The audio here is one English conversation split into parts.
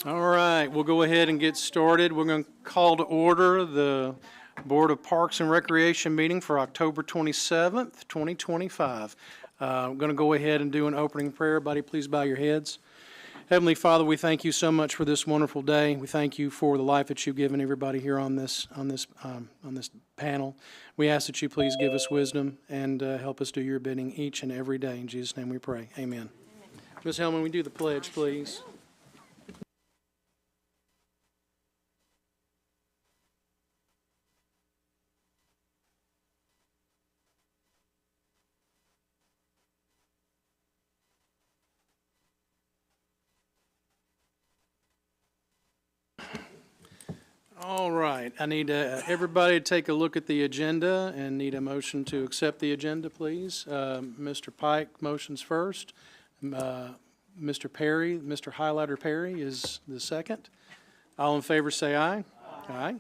All right, we'll go ahead and get started. We're going to call to order the Board of Parks and Recreation meeting for October 27th, 2025. I'm going to go ahead and do an opening prayer. Everybody, please bow your heads. Heavenly Father, we thank you so much for this wonderful day. We thank you for the life that you've given everybody here on this panel. We ask that you please give us wisdom and help us do your bidding each and every day. In Jesus' name we pray. Amen. Ms. Hellman, we do the pledge, please. All right, I need everybody to take a look at the agenda and need a motion to accept the agenda, please. Mr. Pike motions first. Mr. Perry, Mr. Highlighter Perry is the second. All in favor say aye. Aye.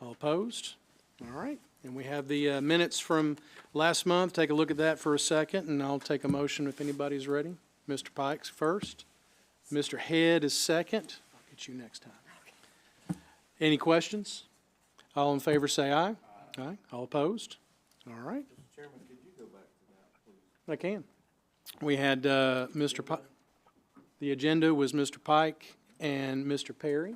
All opposed? All right, and we have the minutes from last month. Take a look at that for a second, and I'll take a motion if anybody's ready. Mr. Pike's first. Mr. Head is second. I'll get you next time. Any questions? All in favor say aye. Aye. All opposed? All right. Mr. Chairman, could you go back to that, please? I can. We had Mr. Pike. The agenda was Mr. Pike and Mr. Perry.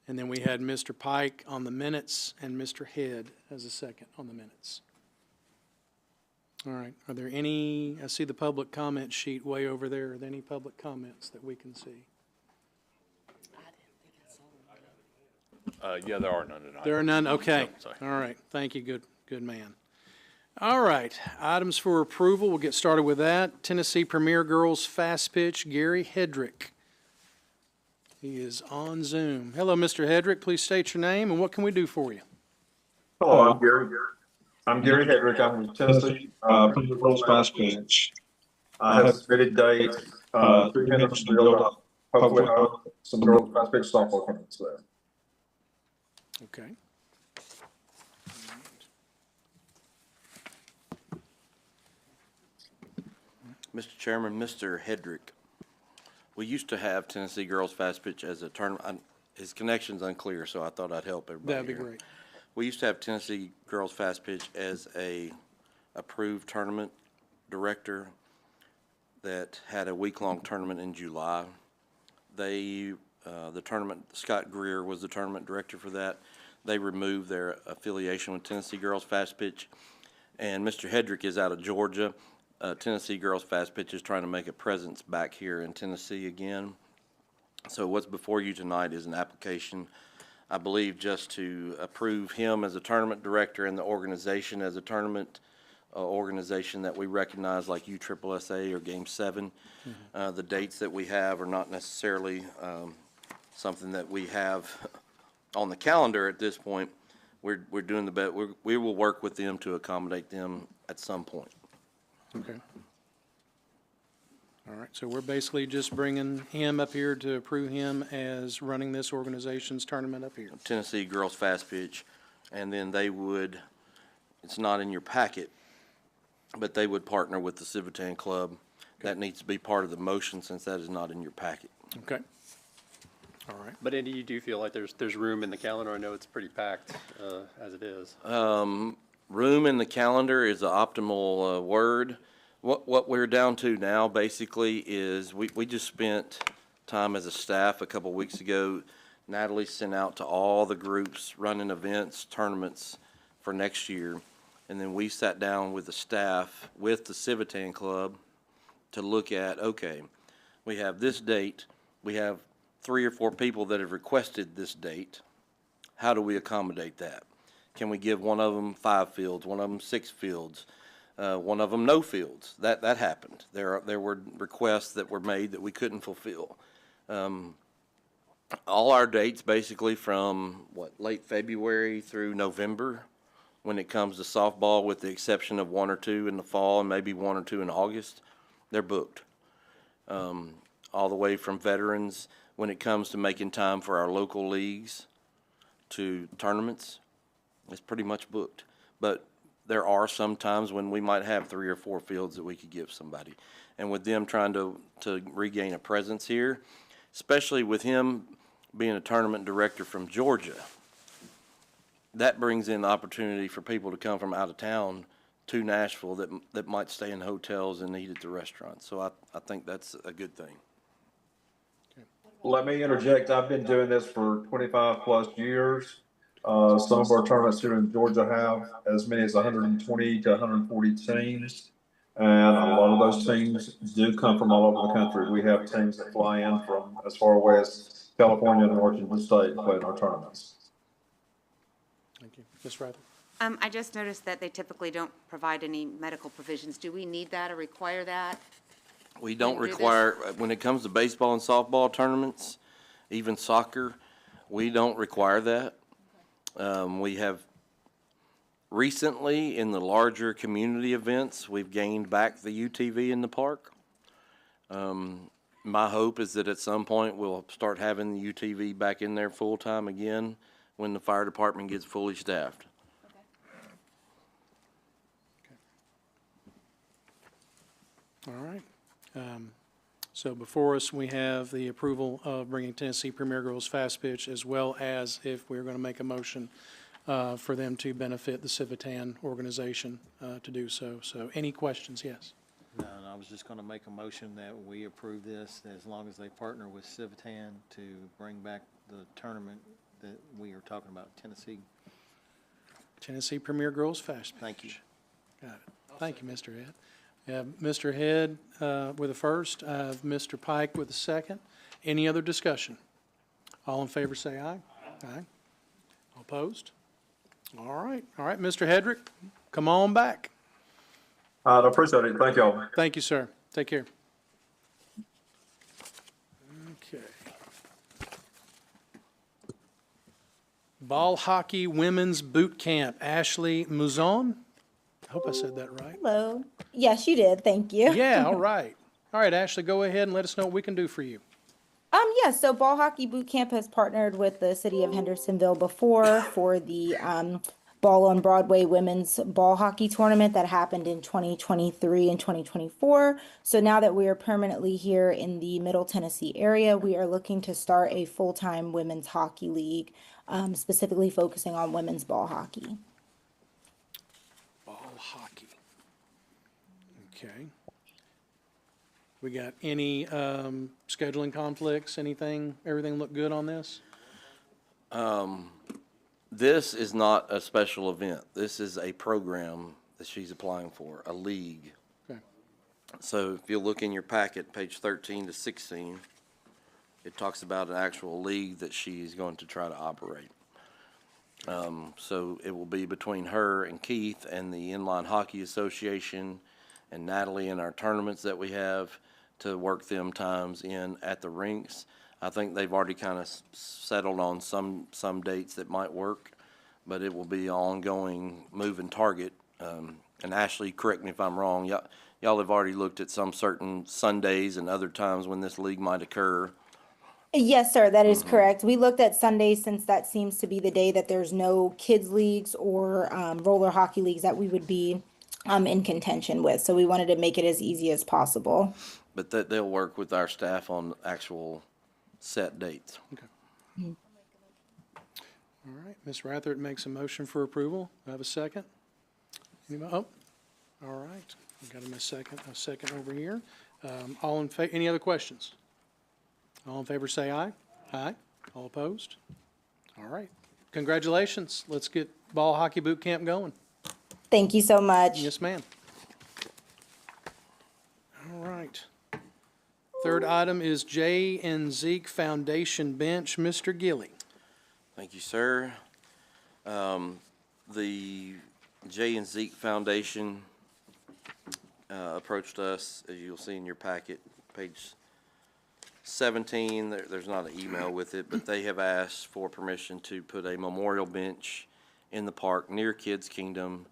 And then we had Mr. Pike on the minutes and Mr. Head as a second on the minutes. All right. Are there any, I see the public comment sheet way over there. Are there any public comments that we can see? Yeah, there are none tonight. There are none? Okay. No, sorry. All right. Thank you. Good man. All right. Items for approval. We'll get started with that. Tennessee Premier Girls Fast Pitch, Gary Hedrick. He is on Zoom. Hello, Mr. Hedrick. Please state your name and what can we do for you? Hello, I'm Gary. I'm Gary Hedrick. I'm with Tennessee Premier Girls Fast Pitch. I have submitted dates through Hendersonville to hopefully have some girls fast pitch softball tournaments there. Okay. Mr. Chairman, Mr. Hedrick, we used to have Tennessee Girls Fast Pitch as a tournament. His connection's unclear, so I thought I'd help everybody. That'd be here. great. We used to have Tennessee Girls Fast Pitch as a approved tournament director that had a week-long tournament in July. The tournament, Scott Greer was the tournament director for that. They removed their affiliation with Tennessee Girls Fast Pitch, and Mr. Hedrick is out of Georgia. Tennessee Girls Fast Pitch is trying to make a presence back here in Tennessee again. So what's before you tonight is an application, I believe, just to approve him as a tournament director and the organization as a tournament organization that we recognize, like USSSA or Game 7. Mm-hmm. The dates that we have are not necessarily something that we have on the calendar at this point. We're doing the best. We will work with them to accommodate them at some point. Okay. All right, so we're basically just bringing him up here to approve him as running this organization's tournament up here. Tennessee Girls Fast Pitch, and then they would, it's not in your packet, but they would partner with the Civitan Club. Okay. That needs to be part of the motion since that is not in your packet. Okay. All right. But Andy, you do feel like there's room in the calendar? I know it's pretty packed as it is. Room in the calendar is the optimal word. What we're down to now basically is we just spent time as a staff a couple weeks ago. Natalie sent out to all the groups running events, tournaments for next year. And then we sat down with the staff, with the Civitan Club, to look at, okay, we have this date. We have 3 or 4 people that have requested this date. How do we accommodate that? Can we give one of them 5 fields, one of them 6 fields, one of them no fields? That happened. There were requests that were made that we couldn't fulfill. All our dates basically from late February through November when it comes to softball, with the exception of 1 or 2 in the fall and maybe 1 or 2 in August, they're booked. All the way from veterans when it comes to making time for our local leagues to tournaments. It's pretty much booked, but there are some times when we might have 3 or 4 fields that we could give somebody. And with them trying to regain a presence here, especially with him being a tournament director from Georgia. That brings in opportunity for people to come from out of town to Nashville that might stay in hotels and eat at the restaurants. So I think that's a good thing. Let me interject. I've been doing this for 25 plus years. Some of our tournaments here in Georgia have as many as 120 to 140 teams. And a lot of those teams do come from all over the country. We have teams that fly in from as far away as California and Washington State to play in our tournaments. Thank you. Ms. Rather? I just noticed that they typically don't provide any medical provisions. Do we need that or require that? We don't do this? require, when it comes to baseball and softball tournaments, even soccer, we don't require that. We have recently, in the larger community events, we've gained back the UTV in the park. My hope is that at some point we'll start having the UTV back in there full-time again when the fire department gets fully staffed. All right. So before us, we have the approval of bringing Tennessee Premier Girls Fast Pitch, as well as if we're going to make a motion for them to benefit the Civitan organization to do so. So any questions? Yes. No, I was just gonna make a motion that we approve this as long as they partner with Civitan to bring back the tournament that we are talking about, Tennessee. Tennessee Premier Girls Fast Pitch. Thank you. Got it. Thank you, Mr. Head. Mr. Head with a first, Mr. Pike with a second. Any other discussion? All in favor say aye. Aye. All opposed? All right. All right, Mr. Hedrick, come on back. I appreciate it. Thank y'all. Thank you, sir. Take care. Okay. Ball hockey women's boot camp. Ashley Mouzon. I hope I said that right. Hello. Yes, you did. Thank you. Yeah, all right. All right, Ashley, go ahead and let us know what we can do for you. Yes, so Ball Hockey Boot Camp has partnered with the city of Hendersonville before for the Ball on Broadway women's ball hockey tournament that happened in 2023 and 2024. So now that we are permanently here in the Middle Tennessee area, we are looking to start a full-time women's hockey league, specifically focusing on women's ball hockey. Ball hockey. Okay. We got any scheduling conflicts, anything, everything look good on this? This is not a special event. This is a program that she's applying for, a league. Okay. So if you look in your packet, page 13 to 16, it talks about an actual league that she's going to try to operate. So it will be between her and Keith and the Inline Hockey Association and Natalie in our tournaments that we have to work them times in at the rinks. I think they've already kind of settled on some dates that might work, but it will be an ongoing moving target. And Ashley, correct me if I'm wrong, y'all have already looked at some certain Sundays and other times when this league might occur. Yes, sir, that is correct. We looked at Sundays since that seems to be the day that there's no kids leagues or roller hockey leagues that we would be in contention with. So we wanted to make it as easy as possible. But that they'll work with our staff on actual set dates. Okay. All right, Ms. Rathert makes a motion for approval. Do I have a second? Anybody? Oh, all right. We've got a second over here. All in favor, any other questions? All in favor say aye. Aye. All opposed? All right. Congratulations. Let's get ball hockey boot camp going. Thank you so much. Yes, ma'am. All right. Third item is J and Zeke Foundation Bench. Mr. Gilly. Thank you, sir. The J and Zeke Foundation approached us, as you'll see in your packet, page 17. There's not an email with it, but they have asked for permission to put a memorial bench in the park near Kids Kingdom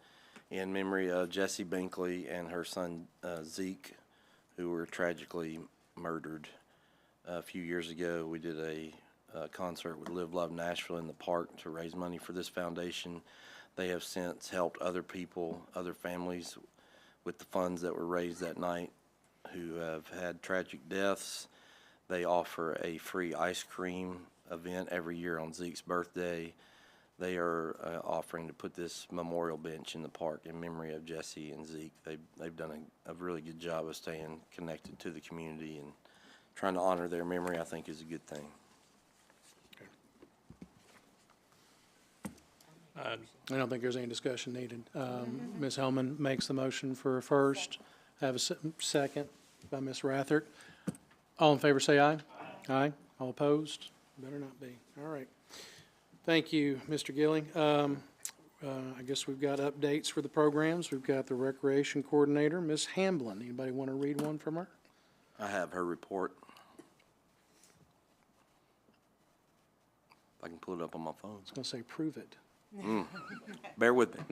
in memory of Jessie Binkley and her son Zeke, who were tragically murdered a few years ago. We did a concert with Live Love Nashville in the park to raise money for this foundation. They have since helped other people, other families with the funds that were raised that night who have had tragic deaths. They offer a free ice cream event every year on Zeke's birthday. They are offering to put this memorial bench in the park in memory of Jesse and Zeke. They've done a really good job of staying connected to the community, and trying to honor their memory, I think, is a good thing. I don't think there's any discussion needed. Ms. Hellman makes the motion for a first. Have a second by Ms. Rathert. All in favor, say aye. Aye. All opposed? Better not be. All right. Thank you, Mr. Gilly. I guess we've got updates for the programs. We've got the recreation coordinator, Ms. Hamblin. Anybody want to read one from her? I have her report. I can pull it up on my phone. I was going to say, prove it. Bear with me.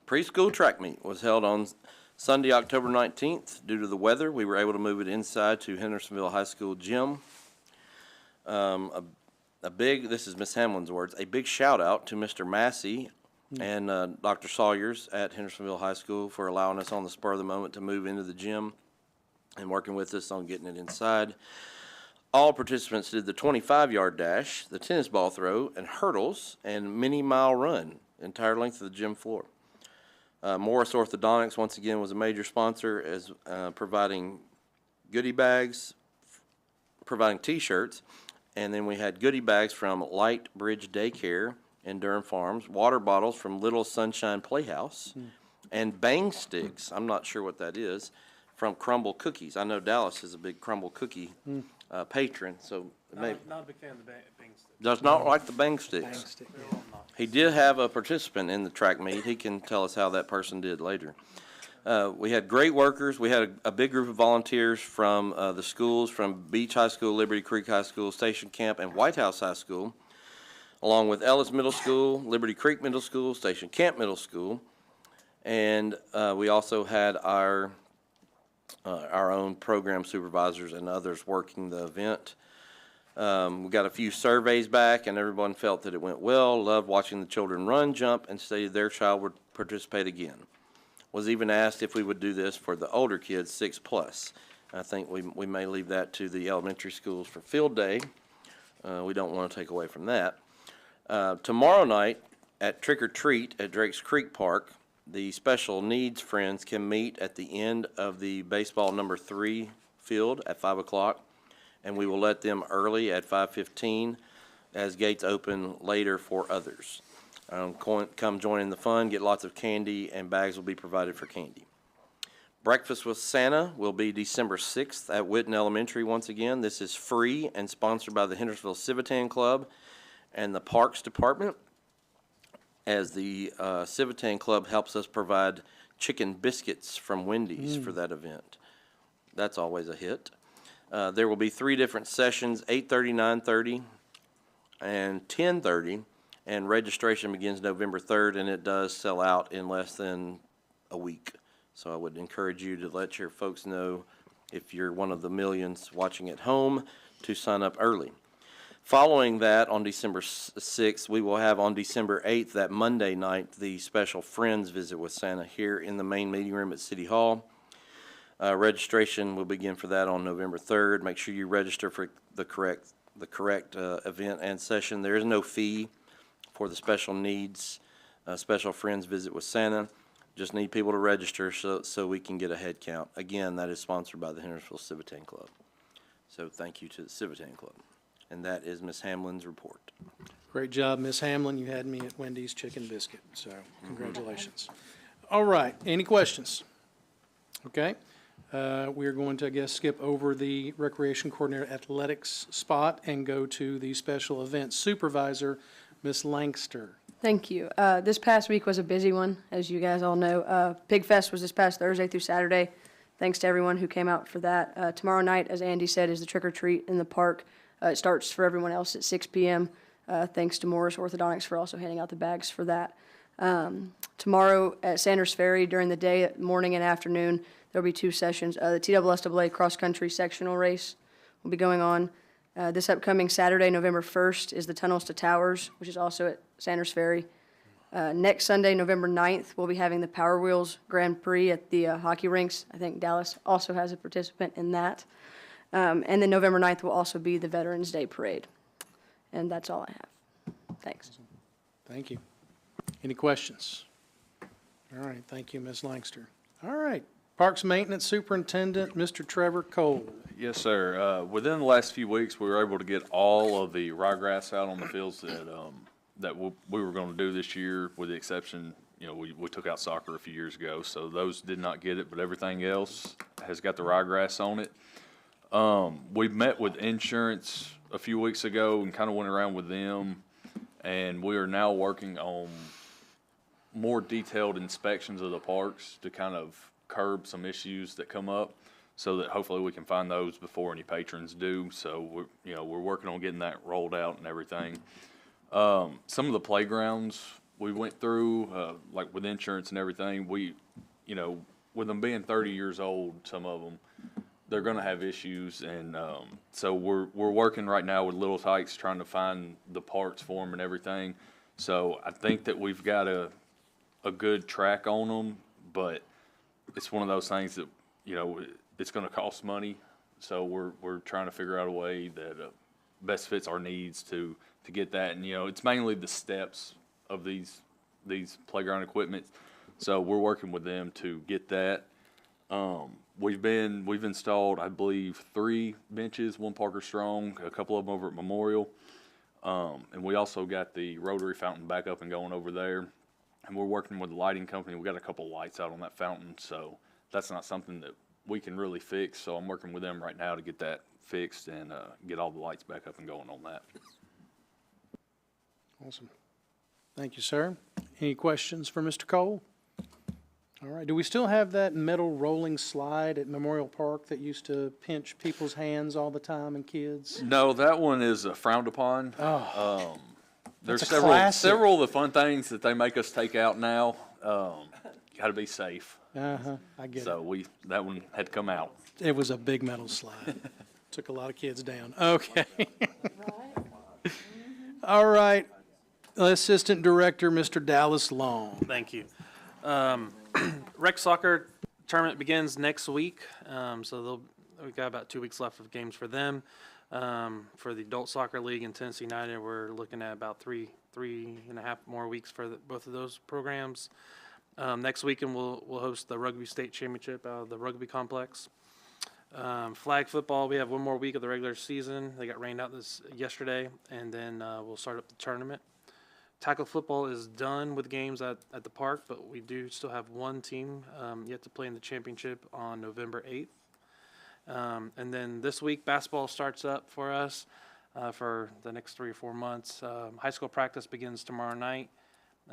Preschool track meet was held on Sunday, October 19th. Due to the weather, we were able to move it inside to Hendersonville High School gym. This is Ms. Hamlin's words, a big shout out to Mr. Massey and Dr. Sawyers at Hendersonville High School for allowing us on the spur of the moment to move into the gym and working with us on getting it inside. All participants did the 25-yard dash, the tennis ball throw, and hurdles, and mini-mile run, entire length of the gym floor. Morris Orthodontics, once again, was a major sponsor, as providing goodie bags, providing T-shirts, and then we had goodie bags from Light Bridge Daycare in Durham Farms, water bottles from Little Sunshine Playhouse, and bang sticks, I'm not sure what that is, from Crumble Cookies. I know Dallas is a big Crumble Cookie patron, so maybe. Not a big fan of the bang sticks. Does not like the bang sticks. He did have a participant in the track meet. He can tell us how that person did later. We had great workers. We had a big group of volunteers from the schools, from Beach High School, Liberty Creek High School, Station Camp, and White House High School, along with Ellis Middle School, Liberty Creek Middle School, Station Camp Middle School, and we also had our own program supervisors and others working the event. We got a few surveys back, and everyone felt that it went well, loved watching the children run, jump, and stated their child would participate again. Was even asked if we would do this for the older kids, 6+. I think we may leave that to the elementary schools for field day. We don't want to take away from that. Tomorrow night at Trick or Treat at Drakes Creek Park, the special needs friends can meet at the end of the baseball number 3 field at 5 o'clock, and we will let them early at 5:15 as gates open later for others. Come join in the fun, get lots of candy, and bags will be provided for candy. Breakfast with Santa will be December 6th at Whitten Elementary once again. This is free and sponsored by the Hendersonville Civitan Club and the Parks Department, as the Civitan Club helps us provide chicken biscuits from Wendy's for that event. That's always a hit. There will be 3 different sessions, 8:30, 9:30, and 10:30, and registration begins November 3rd, and it does sell out in less than a week. So I would encourage you to let your folks know, if you're one of the millions watching at home, to sign up early. Following that, on December 6th, we will have on December 8th, that Monday night, the special Friends Visit with Santa here in the main meeting room at City Hall. Registration will begin for that on November 3rd. Make sure you register for the correct event and session. There is no fee for the special needs, special Friends Visit with Santa. Just need people to register so we can get a head count. Again, that is sponsored by the Hendersonville Civitan Club. So thank you to the Civitan Club. And that is Ms. Hamlin's report. Great job, Ms. Hamlin. You had me at Wendy's Chicken Biscuit, so congratulations. All right, any questions? Okay. We are going to, I guess, skip over the Recreation Coordinator Athletics spot and go to the Special Events Supervisor, Ms. Langster. Thank you. This past week was a busy one, as you guys all know. Pig Fest was this past Thursday through Saturday. Thanks to everyone who came out for that. Tomorrow night, as Andy said, is the trick or treat in the park. It starts for everyone else at 6 p.m. Thanks to Morris Orthodontics for also handing out the bags for that. Tomorrow at Sanders Ferry during the day, morning and afternoon, there will be 2 sessions. The TSSAA cross-country sectional race will be going on. This upcoming Saturday, November 1st, is the Tunnels to Towers, which is also at Sanders Ferry. Next Sunday, November 9th, we'll be having the Power Wheels Grand Prix at the hockey rinks. I think Dallas also has a participant in that. And then November 9th will also be the Veterans Day Parade. And that's all I have. Thanks. Thank you. Any questions? All right, thank you, Ms. Langster. All right, Parks Maintenance Superintendent, Mr. Trevor Cole. Yes, sir. Within the last few weeks, we were able to get all of the ryegrass out on the fields that we were going to do this year, with the exception, we took out soccer a few years ago, so those did not get it, but everything else has got the ryegrass on it. We met with insurance a few weeks ago and kind of went around with them, and we are now working on more detailed inspections of the parks to kind of curb some issues that come up, so that hopefully we can find those before any patrons do. So we're working on getting that rolled out and everything. Some of the playgrounds we went through, like with insurance and everything, with them being 30 years old, some of them, they're going to have issues, and so we're working right now with Little Tykes trying to find the parts for them and everything. So I think that we've got a good track on them, but it's one of those things that it's going to cost money. So we're trying to figure out a way that best fits our needs to get that. And it's mainly the steps of these playground equipment. So we're working with them to get that. We've installed, I believe, 3 benches, 1 Parker Strong, a couple of them over at Memorial. And we also got the rotary fountain back up and going over there. And we're working with the lighting company. We got a couple lights out on that fountain, so that's not something that we can really fix. So I'm working with them right now to get that fixed and get all the lights back up and going on that. Awesome. Thank you, sir. Any questions for Mr. Cole? All right, do we still have that metal rolling slide at Memorial Park that used to pinch people's hands all the time and kids? No, that one is frowned upon. Oh. There's That's a classic. several of the fun things that they make us take out now. Got to be safe. I get it. So that one had to come out. It was a big metal slide. Took a lot of kids down. Okay. All right. Assistant Director, Mr. Dallas Long. Thank you. Rec soccer tournament begins next week, so we've got about 2 weeks left of games for them. For the adult soccer league in Tennessee United, we're looking at about three and a half more weeks for both of those programs. Next weekend we'll host the rugby state championship out of the rugby complex. Flag football, we have 1 more week of the regular season. They got rained out yesterday, and then we'll start up the tournament. Tackle football is done with games at the park, but we do still have 1 team yet to play in the championship on November 8th. And then this week, basketball starts up for us for the next 3 or 4 months. High school practice begins tomorrow night.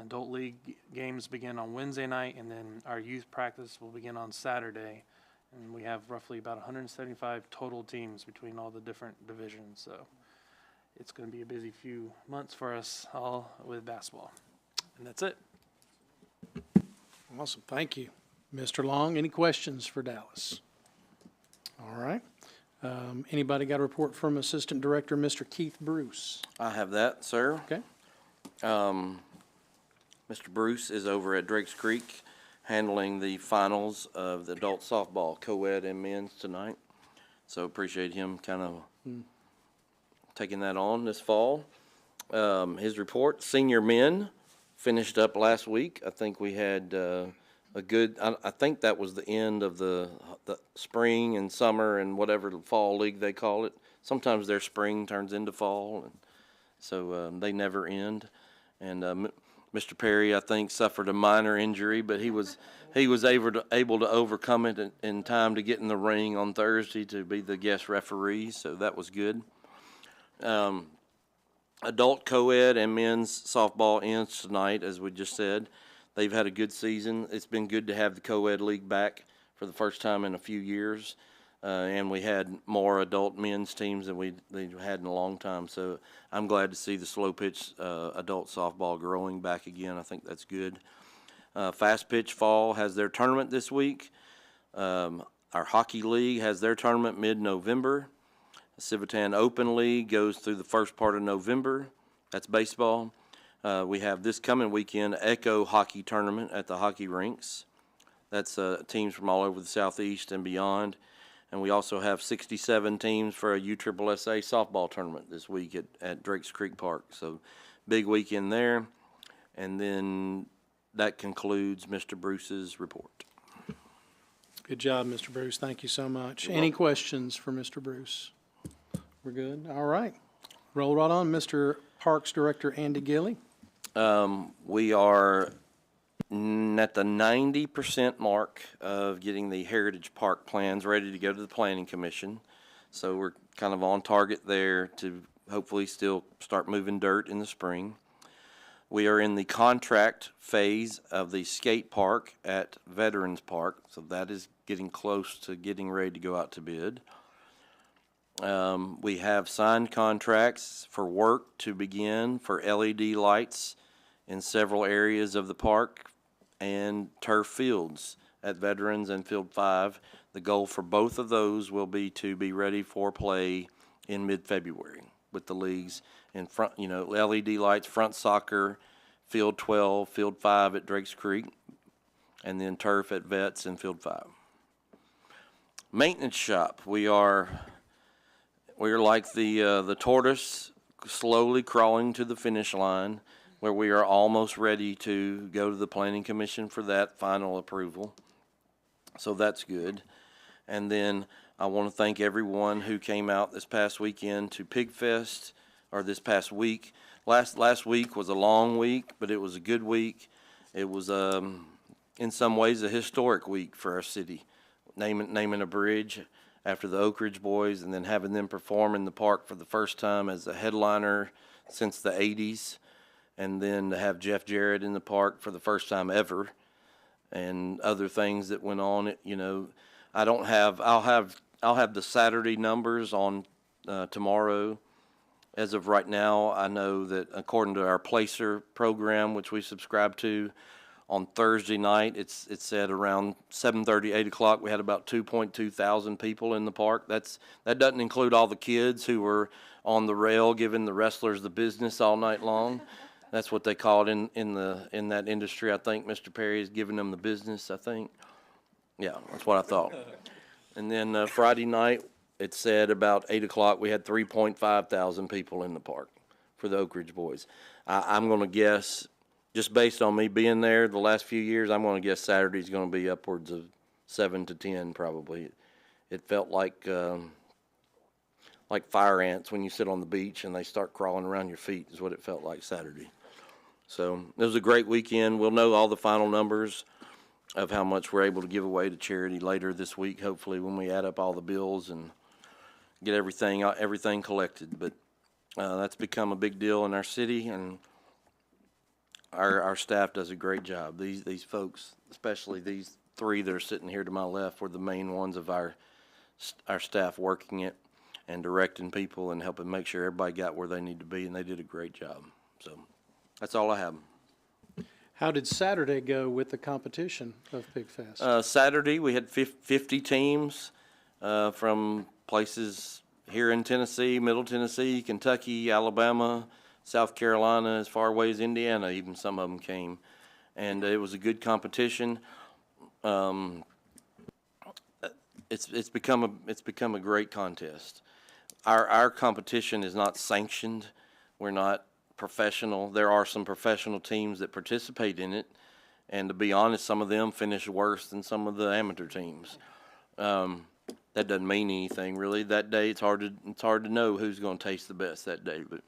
Adult league games begin on Wednesday night, and then our youth practice will begin on Saturday. And we have roughly about 175 total teams between all the different divisions. So it's going to be a busy few months for us all with basketball. And that's it. Awesome. Thank you. Mr. Long, any questions for Dallas? All right. Anybody got a report from Assistant Director, Mr. Keith Bruce? I have that, sir. Okay. Mr. Bruce is over at Drakes Creek handling the finals of the adult softball, co-ed and men's tonight. So appreciate him kind of taking that on this fall. His report, senior men finished up last week. I think we had a good, I think that was the end of the spring and summer and whatever the fall league they call it. Sometimes their spring turns into fall, and so they never end. And Mr. Perry, I think, suffered a minor injury, but he was able to overcome it in time to get in the ring on Thursday to be the guest referee. So that was good. Adult co-ed and men's softball ends tonight, as we just said. They've had a good season. It's been good to have the co-ed league back for the first time in a few years. And we had more adult men's teams than we've had in a long time. So I'm glad to see the slow pitch adult softball growing back again. I think that's good. Fast pitch fall has their tournament this week. Our hockey league has their tournament mid-November. Civitan Open League goes through the first part of November. That's baseball. We have this coming weekend Echo Hockey Tournament at the hockey rinks. That's teams from all over the Southeast and beyond. And we also have 67 teams for a USSSA softball tournament this week at Drakes Creek Park. So big weekend there. And then that concludes Mr. Bruce's report. Good job, Mr. Bruce. Thank you so much. Any questions for Mr. Bruce? We're good? All right. Roll right on. Mr. Parks Director Andy Gilley. We are at the 90% mark of getting the Heritage Park plans ready to go to the Planning Commission. So we're kind of on target there to hopefully still start moving dirt in the spring. We are in the contract phase of the skate park at Veterans Park, so that is getting close to getting ready to go out to bid. We have signed contracts for work to begin for LED lights in several areas of the park and turf fields at Veterans and Field 5. The goal for both of those will be to be ready for play in mid-February with the leagues in front, LED lights, front soccer, Field 12, Field 5 at Drakes Creek, and then turf at Vets and Field 5. Maintenance shop, we are like the tortoise slowly crawling to the finish line, where we are almost ready to go to the Planning Commission for that final approval. So that's good. And then I want to thank everyone who came out this past weekend to Pig Fest, or this past week. Last week was a long week, but it was a good week. It was in some ways a historic week for our city, naming a bridge after the Oak Ridge Boys, and then having them perform in the park for the first time as a headliner since the 80s. And then to have Jeff Jarrett in the park for the first time ever, and other things that went on. I'll have the Saturday numbers on tomorrow. As of right now, I know that according to our Placer program, which we subscribe to, on Thursday night, it's at around 7:30, 8 o'clock. We had about 2.2 thousand people in the park. That doesn't include all the kids who were on the rail giving the wrestlers the business all night long. That's what they call it in that industry. I think Mr. Perry is giving them the business, I think. Yeah, that's what I thought. And then Friday night, it said about 8 o'clock, we had 3.5 thousand people in the park for the Oak Ridge Boys. I'm going to guess, just based on me being there the last few years, I'm going to guess Saturday's going to be upwards of 7 to 10 probably. It felt like fire ants when you sit on the beach and they start crawling around your feet is what it felt like Saturday. So it was a great weekend. We'll know all the final numbers of how much we're able to give away to charity later this week, hopefully, when we add up all the bills and get everything collected. But that's become a big deal in our city, and our staff does a great job. These folks, especially these three that are sitting here to my left, were the main ones of our staff working it and directing people and helping make sure everybody got where they need to be, and they did a great job. So that's all I have. How did Saturday go with the competition of Pig Fest? Saturday, we had 50 teams from places here in Tennessee, Middle Tennessee, Kentucky, Alabama, South Carolina, as far away as Indiana, even some of them came. And it was a good competition. It's become a great contest. Our competition is not sanctioned. We're not professional. There are some professional teams that participate in it, and to be honest, some of them finish worse than some of the amateur teams. That doesn't mean anything really. That day, it's hard to know who's going to taste the best that day. But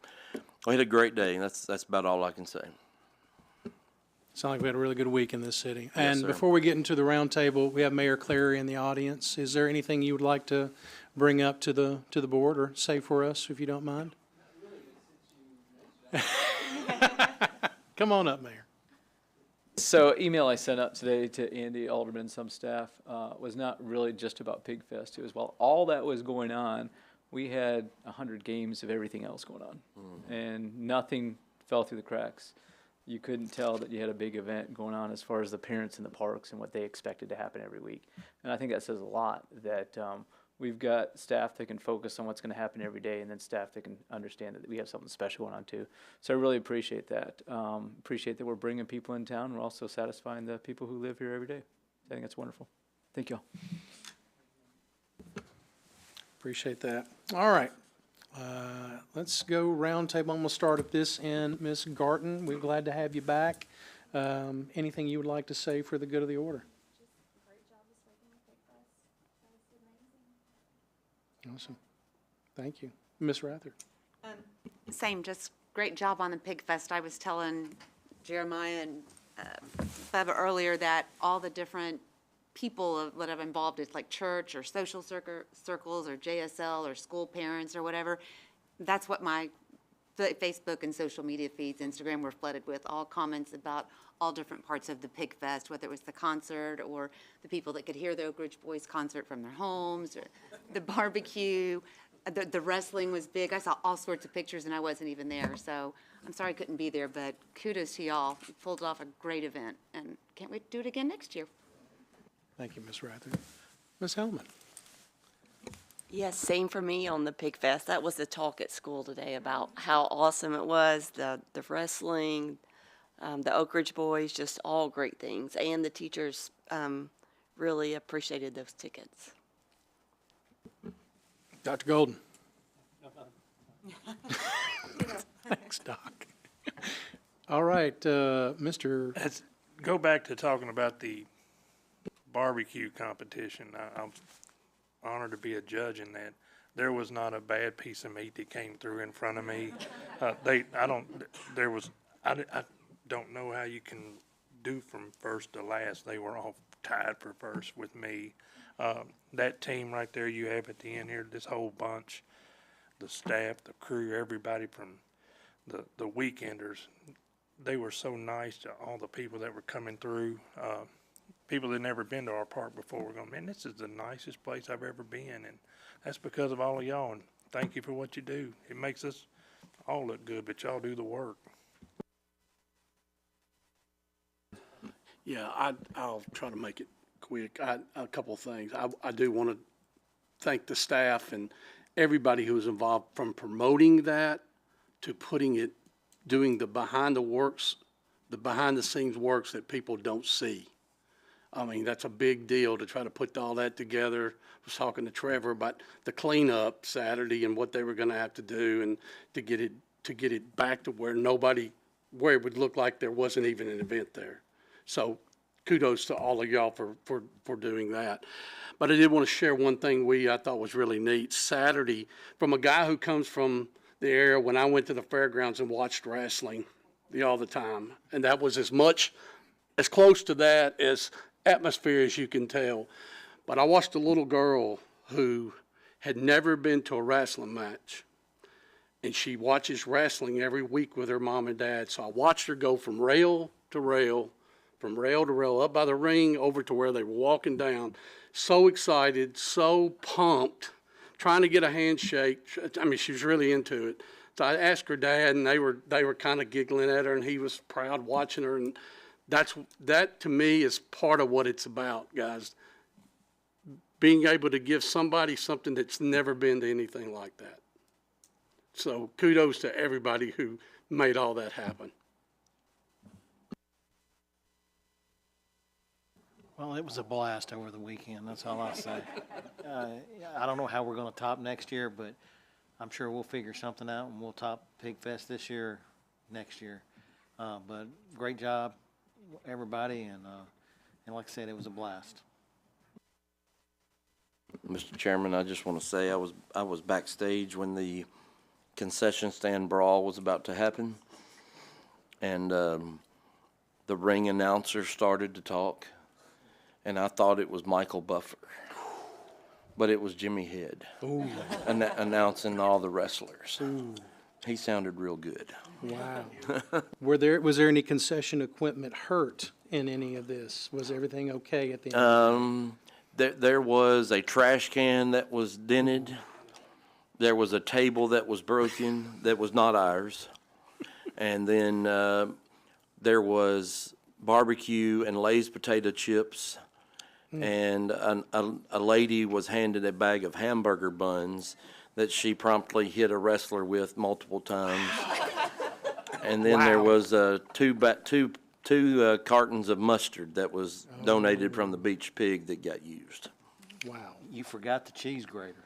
we had a great day, and that's about all I can say. Sounds like we had a really good week in this city. Yes, And sir. before we get into the roundtable, we have Mayor Clary in the audience. Is there anything you would like to bring up to the board or say for us, if you don't mind? Come on up, Mayor. So email I sent out today to Andy, Alderman, and some staff was not really just about Pig Fest. It was, while all that was going on, we had 100 games of everything else going on. And nothing fell through the cracks. You couldn't tell that you had a big event going on as far as the parents in the parks and what they expected to happen every week. And I think that says a lot, that we've got staff that can focus on what's going to happen every day, and then staff that can understand that we have something special going on too. So I really appreciate that. Appreciate that we're bringing people in town. We're also satisfying the people who live here every day. I think that's wonderful. Thank you all. Appreciate that. All right. Let's go round table. I'm going to start at this end. Ms. Garton, we're glad to have you back. Anything you would like to say for the good of the order? Awesome. Thank you. Ms. Rather? Same, just great job on the Pig Fest. I was telling Jeremiah and Bubba earlier that all the different people that have involved, it's like church or social circles or JSL or school parents or whatever. That's what my Facebook and social media feeds, Instagram, were flooded with, all comments about all different parts of the Pig Fest, whether it was the concert or the people that could hear the Oak Ridge Boys concert from their homes, or the barbecue. The wrestling was big. I saw all sorts of pictures, and I wasn't even there. So I'm sorry I couldn't be there, but kudos to y'all. You pulled off a great event, and can't wait to do it again next year. Thank you, Ms. Rather. Ms. Hellman? Yes, same for me on the Pig Fest. That was the talk at school today about how awesome it was, the wrestling, the Oak Ridge Boys, just all great things. And the teachers really appreciated those tickets. Dr. Golden? Thanks, Doc. All right, Mr. Let's go back to talking about the barbecue competition. I'm honored to be a judge in that. There was not a bad piece of meat that came through in front of me. I don't know how you can do from first to last. They were all tied for first with me. That team right there you have at the end here, this whole bunch, the staff, the crew, everybody from the weekenders, they were so nice to all the people that were coming through. People that never been to our park before were going, man, this is the nicest place I've ever been. And that's because of all of y'all. And thank you for what you do. It makes us all look good, but y'all do the work. Yeah, I'll try to make it quick. A couple of things. I do want to thank the staff and everybody who was involved, from promoting that to putting it, doing the behind the scenes works that people don't see. I mean, that's a big deal to try to put all that together. I was talking to Trevor about the cleanup Saturday and what they were going to have to do, and to get it back to where it would look like there wasn't even an event there. So kudos to all of y'all for doing that. But I did want to share one thing I thought was really neat. Saturday, from a guy who comes from the area, when I went to the fairgrounds and watched wrestling all the time, and that was as close to that as atmosphere as you can tell. But I watched a little girl who had never been to a wrestling match, and she watches wrestling every week with her mom and dad. So I watched her go from rail to rail, up by the ring over to where they were walking down. So excited, so pumped, trying to get a handshake. I mean, she was really into it. So I asked her dad, and they were kind of giggling at her, and he was proud watching her. And that to me is part of what it's about, guys. Being able to give somebody something that's never been to anything like that. So kudos to everybody who made all that happen. Well, it was a blast over the weekend, that's all I'll say. I don't know how we're going to top next year, but I'm sure we'll figure something out, and we'll top Pig Fest this year, next year. But great job, everybody, and like I said, it was a blast. Mr. Chairman, I just want to say I was backstage when the concession stand brawl was about to happen, and the ring announcer started to talk, and I thought it was Michael Buffer, but it was Jimmy Head announcing all the wrestlers. Ooh. He sounded real good. Wow. Was there any concession equipment hurt in any of this? Was everything okay at the end? There was a trash can that was dented. There was a table that was broken that was not ours. And then there was barbecue and Lay's potato chips. And a lady was handed a bag of hamburger buns that she promptly hit a wrestler with multiple times. And then there was two cartons of mustard that was donated from the beach pig that got used. Wow. You forgot the cheese grater.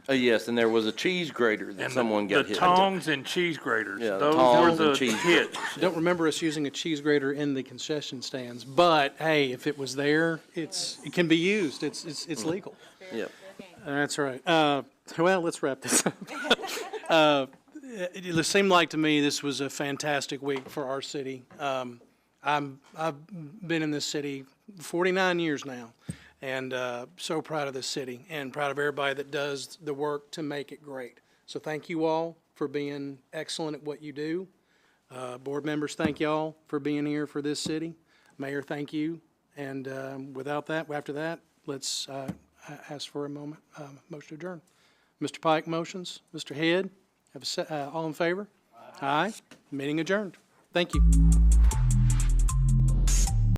Yes, and there was a cheese grater that And someone got the hit. tongs and cheese graters, Yeah, the those were tongs and the cheese hits. Don't remember us using a cheese grater in the concession stands, but hey, if it was there, it can be used. It's legal. Yep. That's right. Well, let's wrap this up. It seemed like to me this was a fantastic week for our city. I've been in this city 49 years now, and so proud of this city and proud of everybody that does the work to make it great. So thank you all for being excellent at what you do. Board members, thank y'all for being here for this city. Mayor, thank you. And without that, after that, let's ask for a motion to adjourn. Mr. Pike motions. Mr. Head, all in favor? Aye. Meeting adjourned. Thank you.